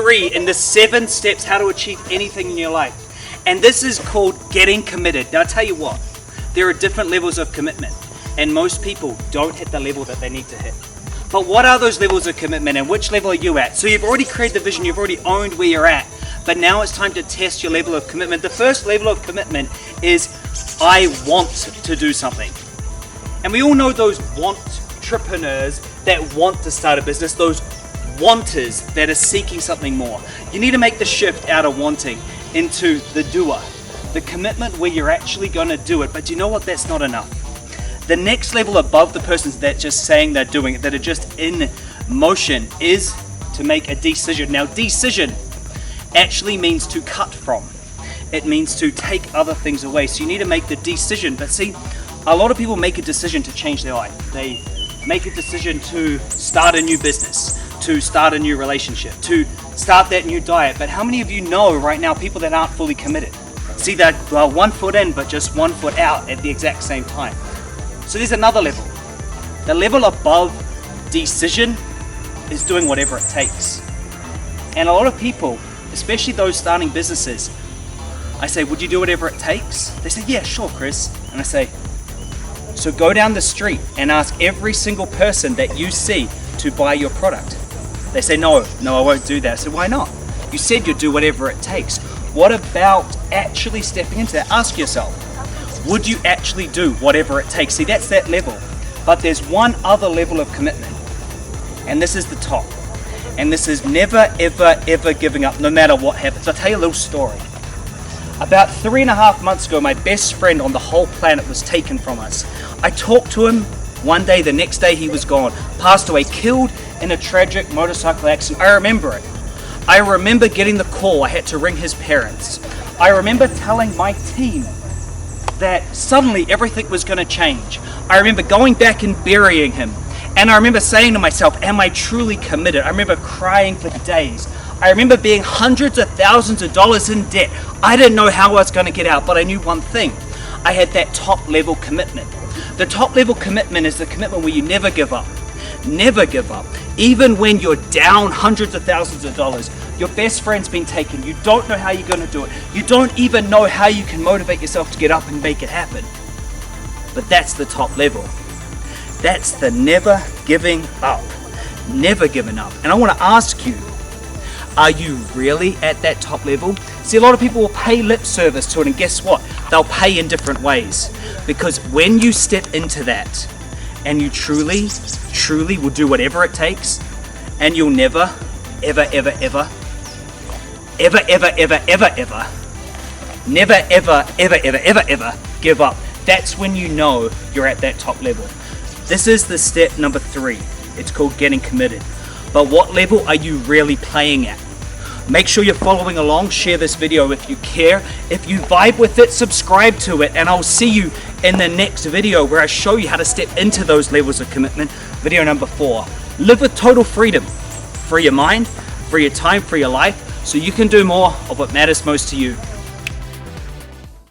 3 in the 7 steps how to achieve anything in your life. And this is called getting committed. Now, I'll tell you what, there are different levels of commitment, and most people don't hit the level that they need to hit. But what are those levels of commitment, and which level are you at? So you've already created the vision, you've already owned where you're at, but now it's time to test your level of commitment. The first level of commitment is, I want to do something. And we all know those want-trepreneurs that want to start a business, those wanters that are seeking something more. You need to make the shift out of wanting into the doer, the commitment where you're actually going to do it. But you know what? That's not enough. The next level above the persons that just saying they're doing it, that are just in motion, is to make a decision. Now, decision actually means to cut from. It means to take other things away. So you need to make the decision. But see, a lot of people make a decision to change their life. They make a decision to start a new business, to start a new relationship, to start that new diet. But how many of you know right now people that aren't fully committed? See, they're 1 foot in, but just 1 foot out at the exact same time. So there's another level. The level above decision is doing whatever it takes. And a lot of people, especially those starting businesses, I say, would you do whatever it takes? They say, yeah, sure, Chris. And I say, so go down the street and ask every single person that you see to buy your product. They say, no, I won't do that. I said, why not? You said you'd do whatever it takes. What about actually stepping into that? Ask yourself, would you actually do whatever it takes? See, that's that level. But there's one other level of commitment, and this is the top. And this is never, ever, ever giving up, no matter what happens. I'll tell you a little story. About 3.5 months ago, my best friend on the whole planet was taken from us. I talked to him one day, the next day he was gone, passed away, killed in a tragic motorcycle accident. I remember it. I remember getting the call. I had to ring his parents. I remember telling my team that suddenly everything was going to change. I remember going back and burying him. And I remember saying to myself, am I truly committed? I remember crying for days. I remember being hundreds of thousands of dollars in debt. I didn't know how I was going to get out, but I knew one thing. I had that top level commitment. The top level commitment is the commitment where you never give up. Never give up. Even when you're down hundreds of thousands of dollars, your best friend's been taken, you don't know how you're going to do it. You don't even know how you can motivate yourself to get up and make it happen. But that's the top level. That's the never giving up. Never giving up. And I want to ask you, are you really at that top level? See, a lot of people will pay lip service to it, and guess what? They'll pay in different ways. Because when you step into that, and you truly, truly will do whatever it takes, and you'll never, ever, ever, ever, ever, ever, ever, ever, ever, never, ever, ever, ever, ever, ever give up. That's when you know you're at that top level. This is the step number 3. It's called getting committed. But what level are you really playing at? Make sure you're following along. Share this video if you care. If you vibe with it, subscribe to it, and I'll see you in the next video where I show you how to step into those levels of commitment. Video number 4. Live with total freedom. Free your mind, free your time, free your life, so you can do more of what matters most to you.